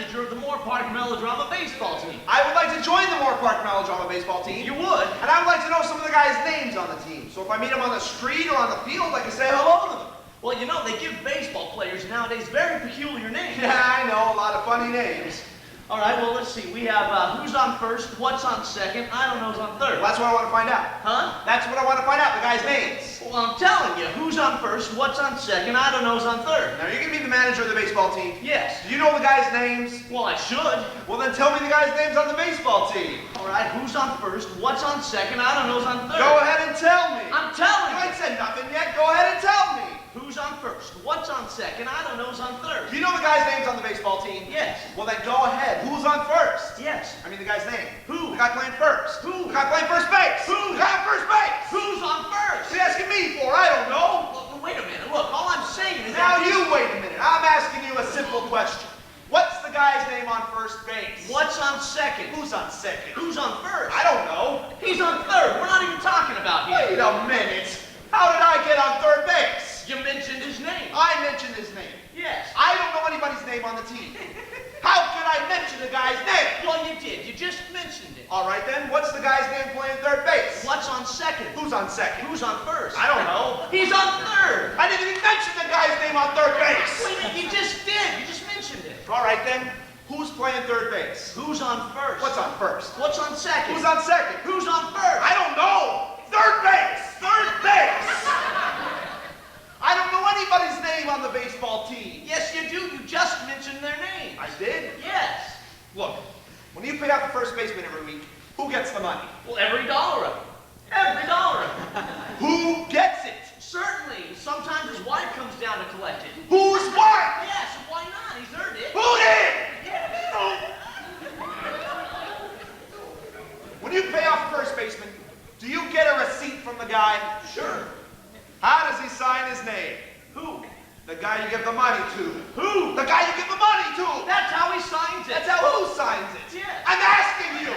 manager of the Moorpark Melodrama baseball team. I would like to join the Moorpark Melodrama baseball team. You would? And I would like to know some of the guys' names on the team. So if I meet them on the street or on the field, I can say hello to them. Well, you know, they give baseball players nowadays very peculiar names. Yeah, I know, a lot of funny names. All right, well, let's see. We have who's on first, what's on second, I don't know who's on third. Well, that's what I want to find out. Huh? That's what I want to find out, the guys' names. Well, I'm telling you, who's on first, what's on second, I don't know who's on third. Now, you're going to be the manager of the baseball team. Yes. Do you know the guys' names? Well, I should. Well, then tell me the guys' names on the baseball team. All right, who's on first, what's on second, I don't know who's on third. Go ahead and tell me. I'm telling You you. ain't said nothing yet. Go ahead and tell me. Who's on first, what's on second, I don't know who's on third. Do you know the guys' names on the baseball team? Yes. Well, then go ahead. Who's on first? Yes. I mean the guy's name. Who? The guy playing first. Who? The guy playing first base. Who? The guy on first base. Who's on first? What are you asking me for? I don't know. Well, wait a minute. Look, all I'm saying is Now that... you wait a minute. I'm asking you a simple question. What's the guy's name on first base? What's on second? Who's on second? Who's on first? I don't know. He's on third. We're not even talking about him. Wait a minute. How did I get on third base? You mentioned his name. I mentioned his name. Yes. I don't know anybody's name on the team. How could I mention the guy's name? Well, you did. You just mentioned it. All right then, what's the guy's name playing third base? What's on second? Who's on second? Who's on first? I don't know. He's on third. I didn't even mention the guy's name on third base. Wait a minute. You just did. You just mentioned it. All right then, who's playing third base? Who's on first? What's on first? What's on second? Who's on second? Who's on first? I don't know. Third base. Third base. I don't know anybody's name on the baseball team. Yes, you do. You just mentioned their name. I did? Yes. Look, when you pay out the first baseman every week, who gets the money? Well, every dollar of it. Every dollar of it. Who gets it? Certainly. Sometimes his wife comes down to collect it. Whose wife? Yes, why not? He's earned it. Who did? Yes. When you pay off the first baseman, do you get a receipt from the guy? Sure. How does he sign his name? Who? The guy you give the money to. Who? The guy you give the money to. That's how he signs it. That's how who signs it? Yes. I'm asking you.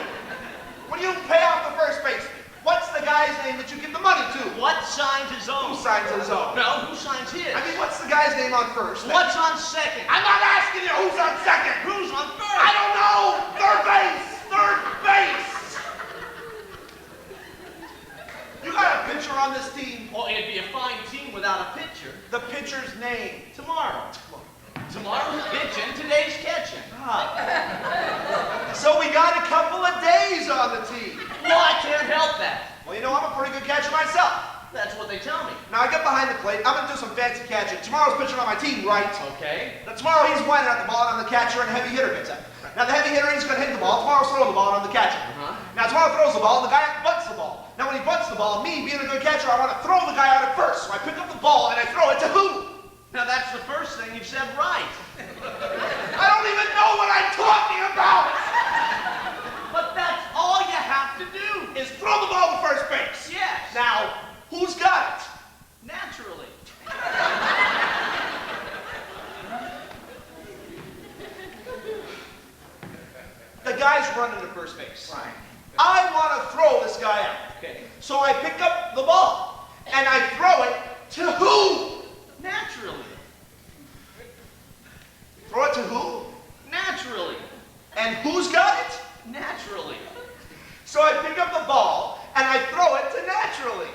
When you pay off the first baseman, what's the guy's name that you give the money to? What signs his own? Who signs his own? No, who signs his? I mean, what's the guy's name on first? What's on second? I'm not asking you who's on second. Who's on first? I don't know. Third base. Third base. You got a pitcher on this team? Well, it'd be a fine team without a pitcher. The pitcher's name. Tomorrow. Tomorrow's pitching, today's catching. So we got a couple of days on the team. Well, I can't help that. Well, you know, I'm a pretty good catcher myself. That's what they tell me. Now, I get behind the plate. I'm going to do some fancy catching. Tomorrow's pitcher on my team, right? Okay. Now, tomorrow he's whining at the ball, and I'm the catcher, and the heavy hitter gets it. Now, the heavy hitter, he's going to hit the ball. Tomorrow's throwing the ball, and I'm the catcher. Now, tomorrow throws the ball, and the guy bunts the ball. Now, when he bunts the ball, me, being a good catcher, I want to throw the guy out at first. So I pick up the ball, and I throw it to who? Now, that's the first thing you've said right. I don't even know what I'm talking about! But that's all you have to do. Is throw the ball to first base. Yes. Now, who's got it? Naturally. The guy's running to first base. Right. I want to throw this guy out. Okay. So I pick up the ball, and I throw it to who? Naturally. Throw it to who? Naturally. And who's got it? Naturally. So I pick up the ball, and I throw it to naturally.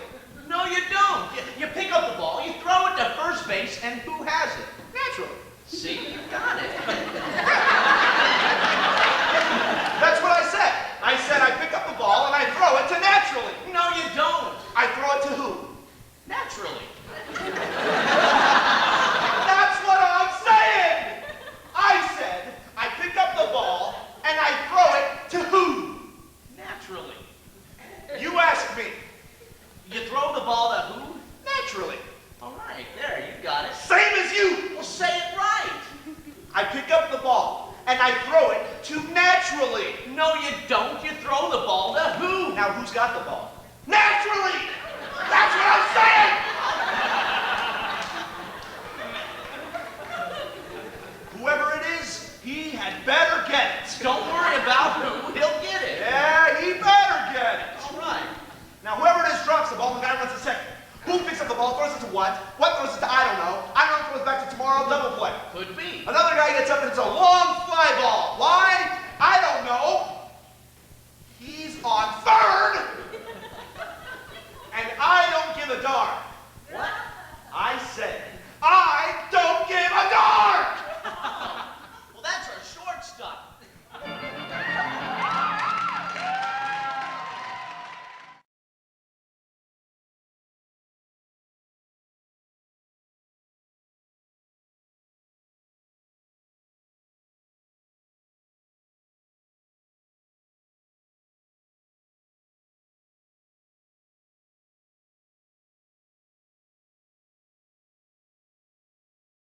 No, you don't. You pick up the ball, you throw it to first base, and who has it? Naturally. See, you got it. That's what I said. I said I pick up the ball, and I throw it to naturally. No, you don't. I throw it to who? Naturally. That's what I'm saying! I said I pick up the ball, and I throw it to who? Naturally. You ask me. You throw the ball to who? Naturally. All right, there, you got it. Same as you. Well, say it right. I pick up the ball, and I throw it to naturally. No, you don't. You throw the ball to who? Now, who's got the ball? Naturally! That's what I'm saying! Whoever it is, he had better get it. Don't worry about who. He'll get it. Yeah, he better get it. All right. Now, whoever it is drops the ball, and the guy runs to second. Who picks up the ball, throws it to what? What throws it to I don't know. I don't know, throws it back to tomorrow, double play. Could be. Another guy gets up and it's a long fly ball. Why? I don't know. He's on third. And I don't give a darn.